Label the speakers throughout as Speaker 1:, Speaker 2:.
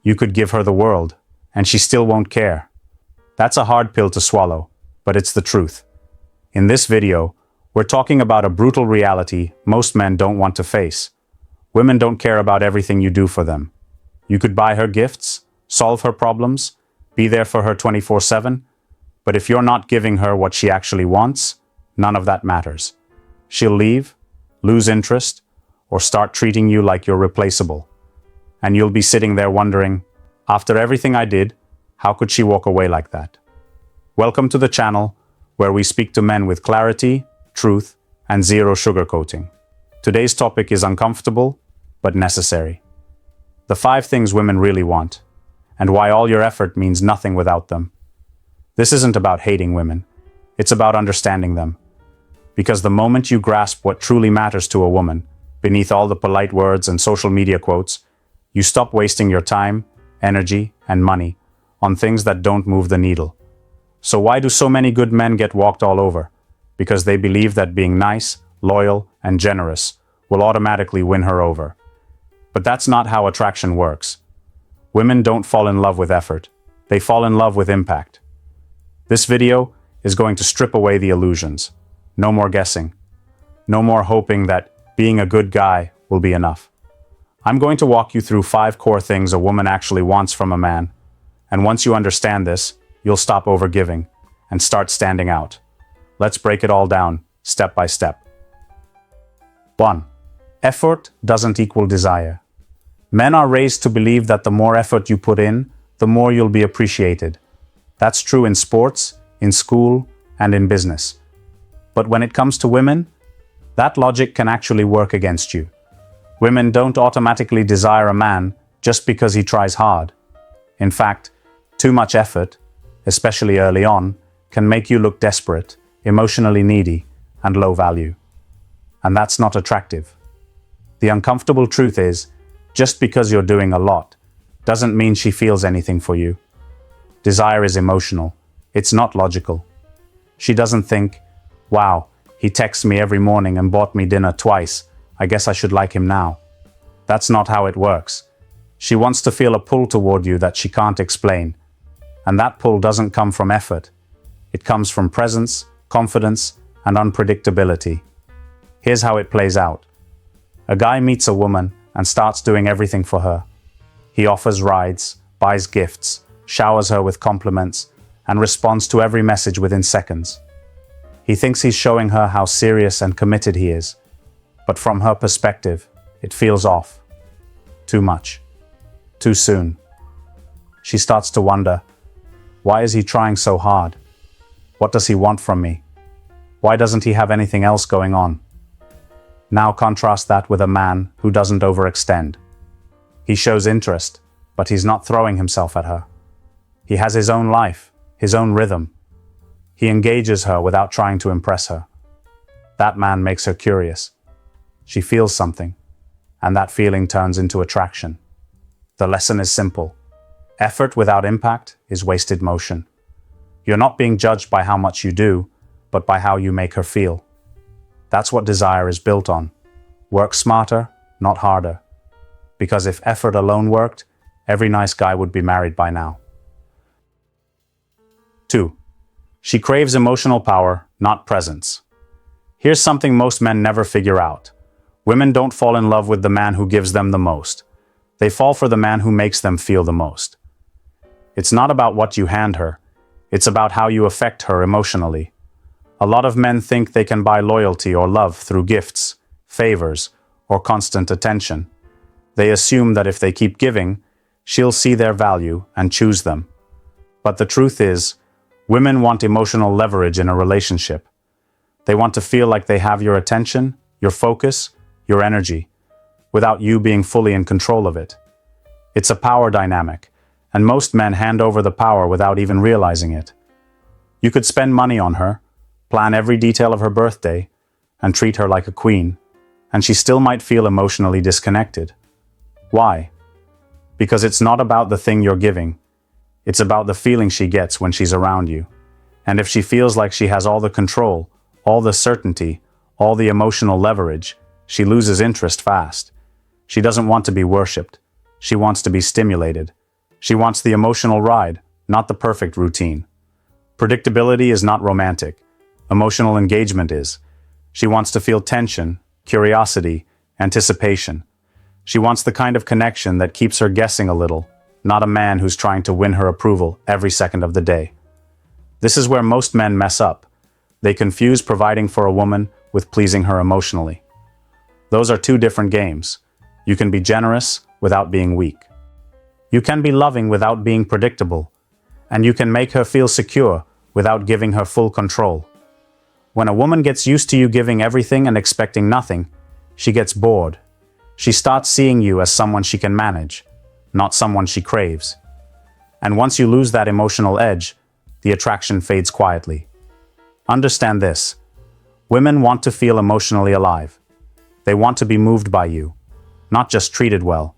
Speaker 1: You could give her the world, and she still won't care. That's a hard pill to swallow, but it's the truth. In this video, we're talking about a brutal reality most men don't want to face. Women don't care about everything you do for them. You could buy her gifts, solve her problems, be there for her 24/7, but if you're not giving her what she actually wants, none of that matters. She'll leave, lose interest, or start treating you like you're replaceable. And you'll be sitting there wondering, after everything I did, how could she walk away like that? Welcome to the channel, where we speak to men with clarity, truth, and zero sugarcoating. Today's topic is uncomfortable, but necessary. The 5 things women really want, and why all your effort means nothing without them. This isn't about hating women. It's about understanding them. Because the moment you grasp what truly matters to a woman, beneath all the polite words and social media quotes, you stop wasting your time, energy, and money on things that don't move the needle. So why do so many good men get walked all over? Because they believe that being nice, loyal, and generous will automatically win her over. But that's not how attraction works. Women don't fall in love with effort. They fall in love with impact. This video is going to strip away the illusions. No more guessing. No more hoping that being a good guy will be enough. I'm going to walk you through 5 core things a woman actually wants from a man. And once you understand this, you'll stop overgiving and start standing out. Let's break it all down, step by step. 1. Effort doesn't equal desire. Men are raised to believe that the more effort you put in, the more you'll be appreciated. That's true in sports, in school, and in business. But when it comes to women, that logic can actually work against you. Women don't automatically desire a man just because he tries hard. In fact, too much effort, especially early on, can make you look desperate, emotionally needy, and low value. And that's not attractive. The uncomfortable truth is, just because you're doing a lot doesn't mean she feels anything for you. Desire is emotional. It's not logical. She doesn't think, wow, he texts me every morning and bought me dinner twice. I guess I should like him now. That's not how it works. She wants to feel a pull toward you that she can't explain. And that pull doesn't come from effort. It comes from presence, confidence, and unpredictability. Here's how it plays out. A guy meets a woman and starts doing everything for her. He offers rides, buys gifts, showers her with compliments, and responds to every message within seconds. He thinks he's showing her how serious and committed he is, but from her perspective, it feels off. Too much. Too soon. She starts to wonder, why is he trying so hard? What does he want from me? Why doesn't he have anything else going on? Now contrast that with a man who doesn't overextend. He shows interest, but he's not throwing himself at her. He has his own life, his own rhythm. He engages her without trying to impress her. That man makes her curious. She feels something, and that feeling turns into attraction. The lesson is simple. Effort without impact is wasted motion. You're not being judged by how much you do, but by how you make her feel. That's what desire is built on. Work smarter, not harder. Because if effort alone worked, every nice guy would be married by now. 2. She craves emotional power, not presence. Here's something most men never figure out. Women don't fall in love with the man who gives them the most. They fall for the man who makes them feel the most. It's not about what you hand her. It's about how you affect her emotionally. A lot of men think they can buy loyalty or love through gifts, favors, or constant attention. They assume that if they keep giving, she'll see their value and choose them. But the truth is, women want emotional leverage in a relationship. They want to feel like they have your attention, your focus, your energy, without you being fully in control of it. It's a power dynamic, and most men hand over the power without even realizing it. You could spend money on her, plan every detail of her birthday, and treat her like a queen, and she still might feel emotionally disconnected. Why? Because it's not about the thing you're giving. It's about the feeling she gets when she's around you. And if she feels like she has all the control, all the certainty, all the emotional leverage, she loses interest fast. She doesn't want to be worshipped. She wants to be stimulated. She wants the emotional ride, not the perfect routine. Predictability is not romantic. Emotional engagement is. She wants to feel tension, curiosity, anticipation. She wants the kind of connection that keeps her guessing a little, not a man who's trying to win her approval every second of the day. This is where most men mess up. They confuse providing for a woman with pleasing her emotionally. Those are two different games. You can be generous without being weak. You can be loving without being predictable. And you can make her feel secure without giving her full control. When a woman gets used to you giving everything and expecting nothing, she gets bored. She starts seeing you as someone she can manage, not someone she craves. And once you lose that emotional edge, the attraction fades quietly. Understand this. Women want to feel emotionally alive. They want to be moved by you, not just treated well.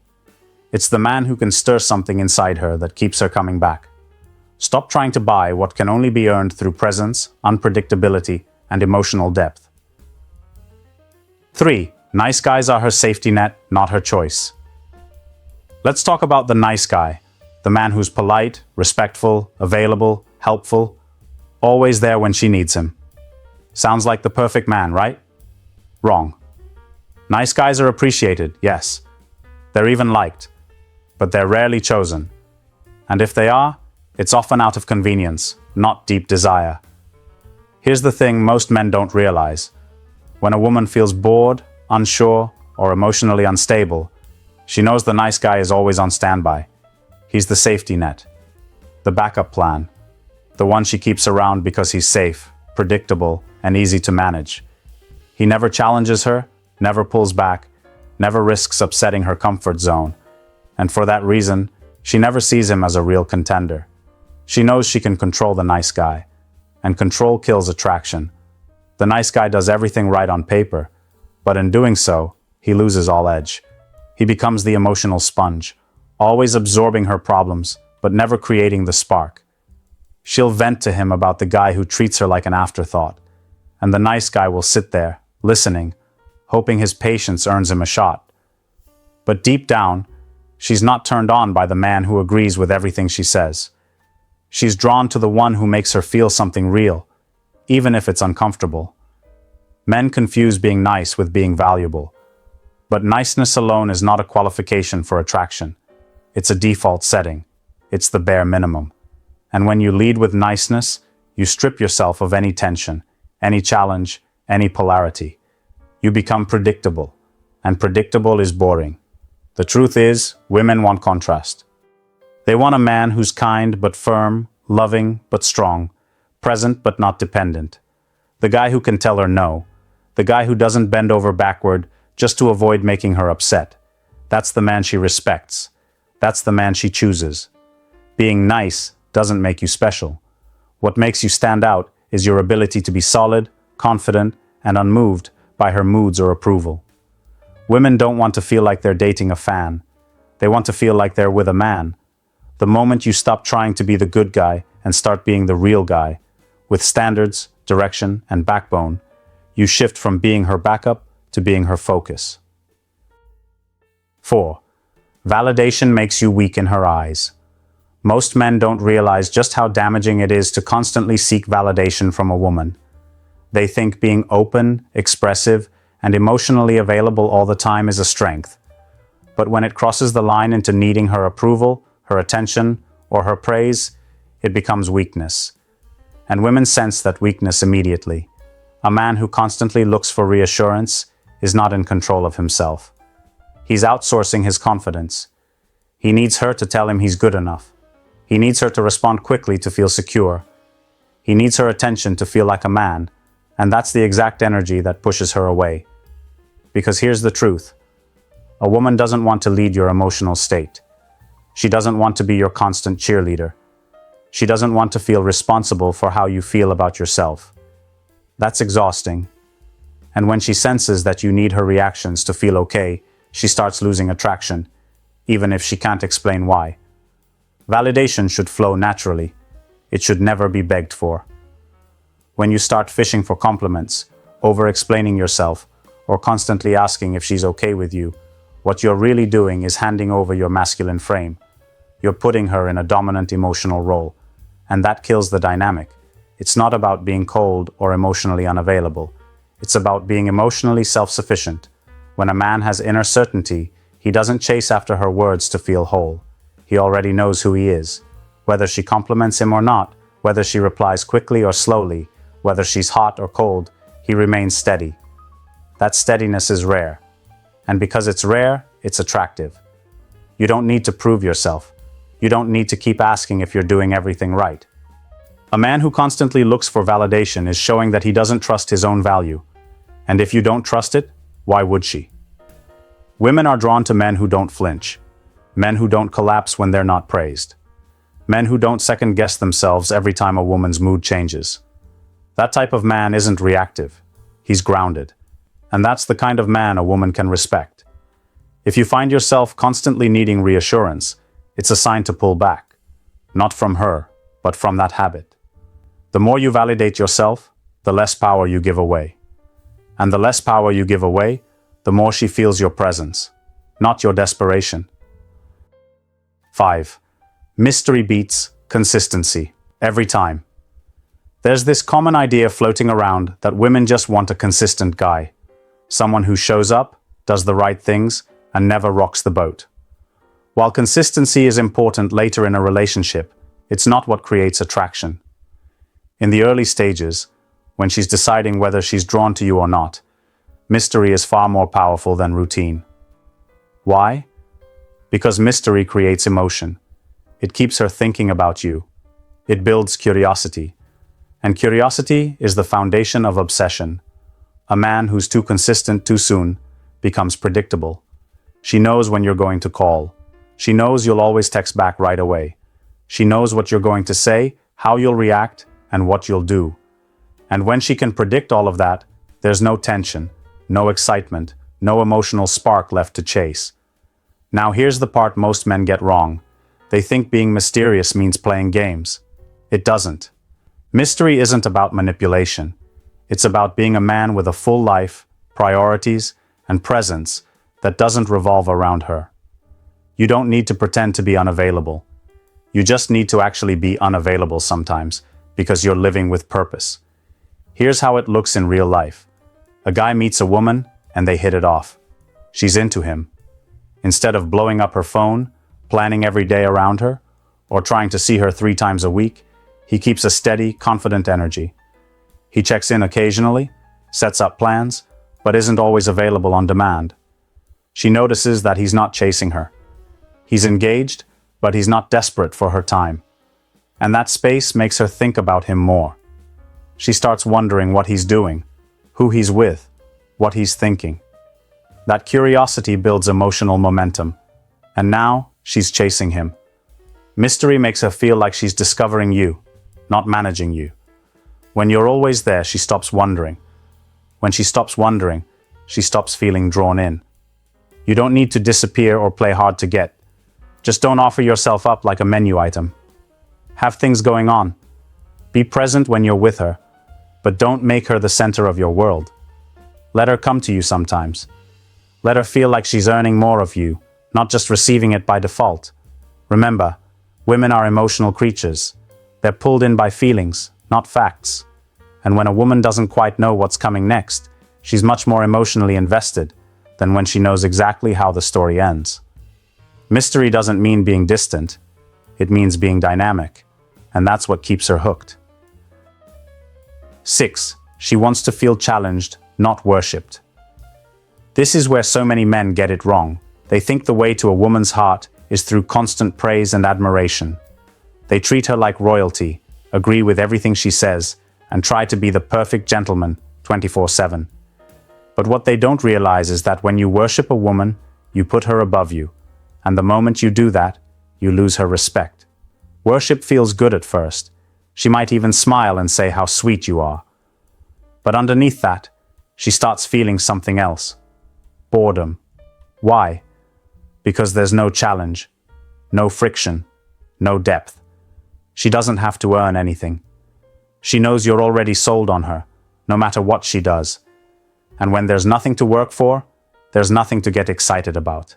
Speaker 1: It's the man who can stir something inside her that keeps her coming back. Stop trying to buy what can only be earned through presence, unpredictability, and emotional depth. 3. Nice guys are her safety net, not her choice. Let's talk about the nice guy, the man who's polite, respectful, available, helpful, always there when she needs him. Sounds like the perfect man, right? Wrong. Nice guys are appreciated, yes. They're even liked, but they're rarely chosen. And if they are, it's often out of convenience, not deep desire. Here's the thing most men don't realize. When a woman feels bored, unsure, or emotionally unstable, she knows the nice guy is always on standby. He's the safety net, the backup plan, the one she keeps around because he's safe, predictable, and easy to manage. He never challenges her, never pulls back, never risks upsetting her comfort zone. And for that reason, she never sees him as a real contender. She knows she can control the nice guy, and control kills attraction. The nice guy does everything right on paper, but in doing so, he loses all edge. He becomes the emotional sponge, always absorbing her problems, but never creating the spark. She'll vent to him about the guy who treats her like an afterthought, and the nice guy will sit there, listening, hoping his patience earns him a shot. But deep down, she's not turned on by the man who agrees with everything she says. She's drawn to the one who makes her feel something real, even if it's uncomfortable. Men confuse being nice with being valuable. But niceness alone is not a qualification for attraction. It's a default setting. It's the bare minimum. And when you lead with niceness, you strip yourself of any tension, any challenge, any polarity. You become predictable, and predictable is boring. The truth is, women want contrast. They want a man who's kind but firm, loving but strong, present but not dependent. The guy who can tell her no. The guy who doesn't bend over backward just to avoid making her upset. That's the man she respects. That's the man she chooses. Being nice doesn't make you special. What makes you stand out is your ability to be solid, confident, and unmoved by her moods or approval. Women don't want to feel like they're dating a fan. They want to feel like they're with a man. The moment you stop trying to be the good guy and start being the real guy, with standards, direction, and backbone, you shift from being her backup to being her focus. 4. Validation makes you weak in her eyes. Most men don't realize just how damaging it is to constantly seek validation from a woman. They think being open, expressive, and emotionally available all the time is a strength. But when it crosses the line into needing her approval, her attention, or her praise, it becomes weakness. And women sense that weakness immediately. A man who constantly looks for reassurance is not in control of himself. He's outsourcing his confidence. He needs her to tell him he's good enough. He needs her to respond quickly to feel secure. He needs her attention to feel like a man, and that's the exact energy that pushes her away. Because here's the truth. A woman doesn't want to lead your emotional state. She doesn't want to be your constant cheerleader. She doesn't want to feel responsible for how you feel about yourself. That's exhausting. And when she senses that you need her reactions to feel okay, she starts losing attraction, even if she can't explain why. Validation should flow naturally. It should never be begged for. When you start fishing for compliments, over-explaining yourself, or constantly asking if she's okay with you, what you're really doing is handing over your masculine frame. you're putting her in a dominant emotional role, and that kills the dynamic. It's not about being cold or emotionally unavailable. It's about being emotionally self-sufficient. When a man has inner certainty, he doesn't chase after her words to feel whole. He already knows who he is. Whether she compliments him or not, whether she replies quickly or slowly, whether she's hot or cold, he remains steady. That steadiness is rare. And because it's rare, it's attractive. You don't need to prove yourself. You don't need to keep asking if you're doing everything right. A man who constantly looks for validation is showing that he doesn't trust his own value. And if you don't trust it, why would she? Women are drawn to men who don't flinch. Men who don't collapse when they're not praised. Men who don't second-guess themselves every time a woman's mood changes. That type of man isn't reactive. He's grounded. And that's the kind of man a woman can respect. If you find yourself constantly needing reassurance, it's a sign to pull back. Not from her, but from that habit. The more you validate yourself, the less power you give away. And the less power you give away, the more she feels your presence, not your desperation. 5. Mystery beats consistency every time. There's this common idea floating around that women just want a consistent guy. Someone who shows up, does the right things, and never rocks the boat. While consistency is important later in a relationship, it's not what creates attraction. In the early stages, when she's deciding whether she's drawn to you or not, mystery is far more powerful than routine. Why? Because mystery creates emotion. It keeps her thinking about you. It builds curiosity. And curiosity is the foundation of obsession. A man who's too consistent too soon becomes predictable. She knows when you're going to call. She knows you'll always text back right away. She knows what you're going to say, how you'll react, and what you'll do. And when she can predict all of that, there's no tension, no excitement, no emotional spark left to chase. Now here's the part most men get wrong. They think being mysterious means playing games. It doesn't. Mystery isn't about manipulation. It's about being a man with a full life, priorities, and presence that doesn't revolve around her. You don't need to pretend to be unavailable. You just need to actually be unavailable sometimes because you're living with purpose. Here's how it looks in real life. A guy meets a woman and they hit it off. She's into him. Instead of blowing up her phone, planning every day around her, or trying to see her 3 times a week, he keeps a steady, confident energy. He checks in occasionally, sets up plans, but isn't always available on demand. She notices that he's not chasing her. He's engaged, but he's not desperate for her time. And that space makes her think about him more. She starts wondering what he's doing, who he's with, what he's thinking. That curiosity builds emotional momentum. And now, she's chasing him. Mystery makes her feel like she's discovering you, not managing you. When you're always there, she stops wondering. When she stops wondering, she stops feeling drawn in. You don't need to disappear or play hard to get. Just don't offer yourself up like a menu item. Have things going on. Be present when you're with her, but don't make her the center of your world. Let her come to you sometimes. Let her feel like she's earning more of you, not just receiving it by default. Remember, women are emotional creatures. They're pulled in by feelings, not facts. And when a woman doesn't quite know what's coming next, she's much more emotionally invested than when she knows exactly how the story ends. Mystery doesn't mean being distant. It means being dynamic. And that's what keeps her hooked. 6. She wants to feel challenged, not worshipped. This is where so many men get it wrong. They think the way to a woman's heart is through constant praise and admiration. They treat her like royalty, agree with everything she says, and try to be the perfect gentleman 24/7. But what they don't realize is that when you worship a woman, you put her above you. And the moment you do that, you lose her respect. Worship feels good at first. She might even smile and say how sweet you are. But underneath that, she starts feeling something else. Boredom. Why? Because there's no challenge, no friction, no depth. She doesn't have to earn anything. She knows you're already sold on her, no matter what she does. And when there's nothing to work for, there's nothing to get excited about.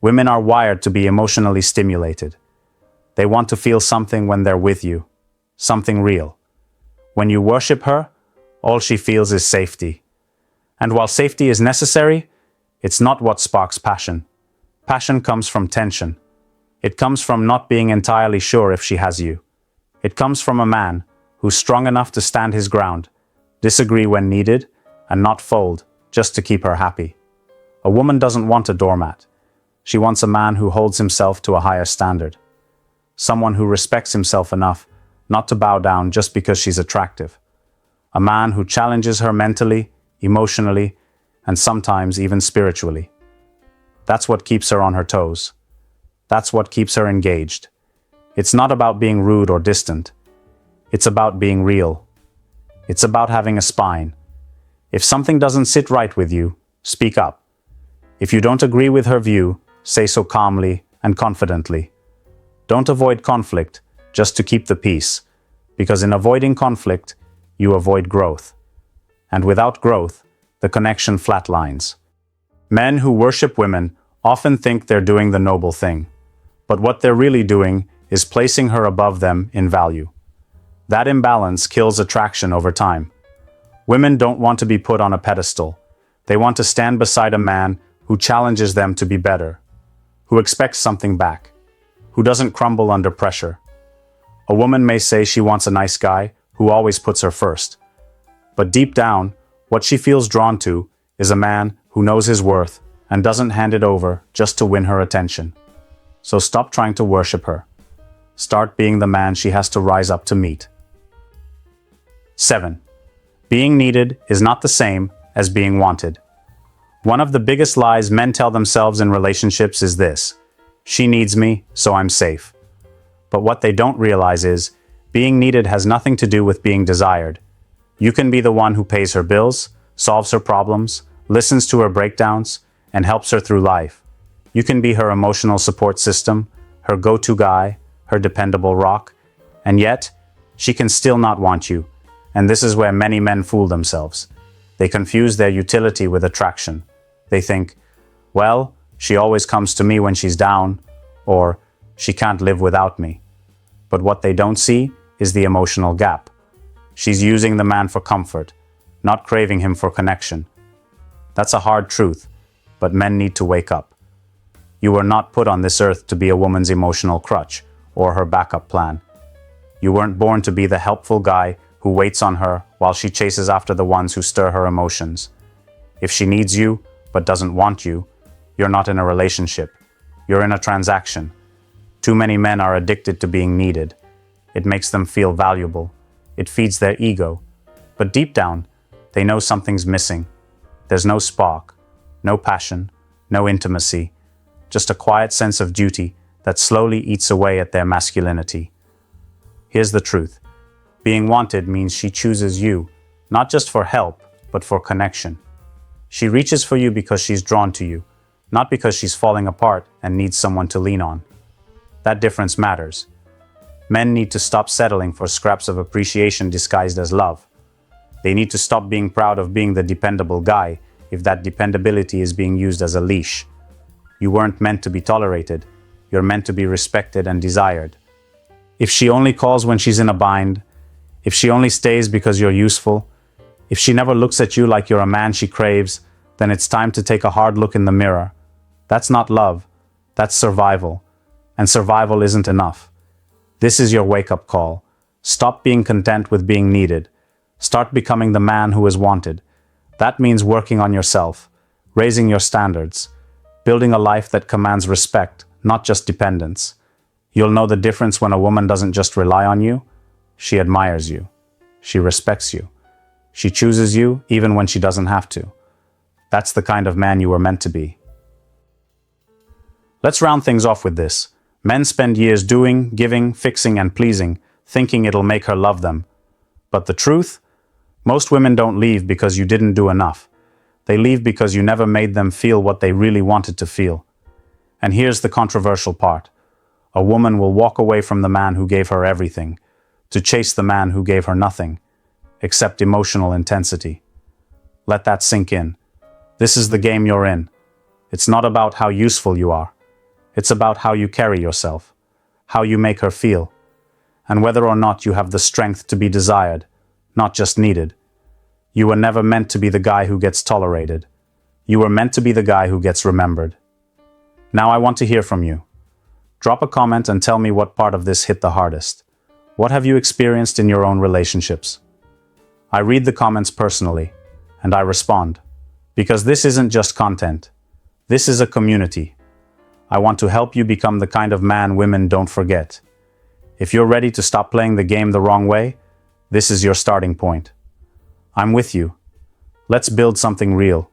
Speaker 1: Women are wired to be emotionally stimulated. They want to feel something when they're with you, something real. When you worship her, all she feels is safety. And while safety is necessary, it's not what sparks passion. Passion comes from tension. It comes from not being entirely sure if she has you. It comes from a man who's strong enough to stand his ground, disagree when needed, and not fold just to keep her happy. A woman doesn't want a doormat. She wants a man who holds himself to a higher standard. Someone who respects himself enough not to bow down just because she's attractive. A man who challenges her mentally, emotionally, and sometimes even spiritually. That's what keeps her on her toes. That's what keeps her engaged. It's not about being rude or distant. It's about being real. It's about having a spine. If something doesn't sit right with you, speak up. If you don't agree with her view, say so calmly and confidently. Don't avoid conflict just to keep the peace, because in avoiding conflict, you avoid growth. And without growth, the connection flatlines. Men who worship women often think they're doing the noble thing, but what they're really doing is placing her above them in value. That imbalance kills attraction over time. Women don't want to be put on a pedestal. They want to stand beside a man who challenges them to be better, who expects something back, who doesn't crumble under pressure. A woman may say she wants a nice guy who always puts her first. But deep down, what she feels drawn to is a man who knows his worth and doesn't hand it over just to win her attention. So stop trying to worship her. Start being the man she has to rise up to meet. 7. Being needed is not the same as being wanted. One of the biggest lies men tell themselves in relationships is this: she needs me, so I'm safe. But what they don't realize is, being needed has nothing to do with being desired. You can be the one who pays her bills, solves her problems, listens to her breakdowns, and helps her through life. You can be her emotional support system, her go-to guy, her dependable rock, and yet, she can still not want you. And this is where many men fool themselves. They confuse their utility with attraction. They think, well, she always comes to me when she's down, or she can't live without me. But what they don't see is the emotional gap. She's using the man for comfort, not craving him for connection. That's a hard truth, but men need to wake up. You were not put on this earth to be a woman's emotional crutch or her backup plan. You weren't born to be the helpful guy who waits on her while she chases after the ones who stir her emotions. If she needs you but doesn't want you, you're not in a relationship. You're in a transaction. Too many men are addicted to being needed. It makes them feel valuable. It feeds their ego. But deep down, they know something's missing. There's no spark, no passion, no intimacy, just a quiet sense of duty that slowly eats away at their masculinity. Here's the truth. Being wanted means she chooses you, not just for help, but for connection. She reaches for you because she's drawn to you, not because she's falling apart and needs someone to lean on. That difference matters. Men need to stop settling for scraps of appreciation disguised as love. They need to stop being proud of being the dependable guy if that dependability is being used as a leash. You weren't meant to be tolerated. You're meant to be respected and desired. If she only calls when she's in a bind, if she only stays because you're useful, if she never looks at you like you're a man she craves, then it's time to take a hard look in the mirror. That's not love. That's survival. And survival isn't enough. This is your wake-up call. Stop being content with being needed. Start becoming the man who is wanted. That means working on yourself, raising your standards, building a life that commands respect, not just dependence. You'll know the difference when a woman doesn't just rely on you. She admires you. She respects you. She chooses you even when she doesn't have to. That's the kind of man you were meant to be. Let's round things off with this. Men spend years doing, giving, fixing, and pleasing, thinking it'll make her love them. But the truth? Most women don't leave because you didn't do enough. They leave because you never made them feel what they really wanted to feel. And here's the controversial part. A woman will walk away from the man who gave her everything, to chase the man who gave her nothing, except emotional intensity. Let that sink in. This is the game you're in. It's not about how useful you are. It's about how you carry yourself, how you make her feel, and whether or not you have the strength to be desired, not just needed. You were never meant to be the guy who gets tolerated. You were meant to be the guy who gets remembered. Now I want to hear from you. Drop a comment and tell me what part of this hit the hardest. What have you experienced in your own relationships? I read the comments personally, and I respond. Because this isn't just content. This is a community. I want to help you become the kind of man women don't forget. If you're ready to stop playing the game the wrong way, this is your starting point. I'm with you. Let's build something real.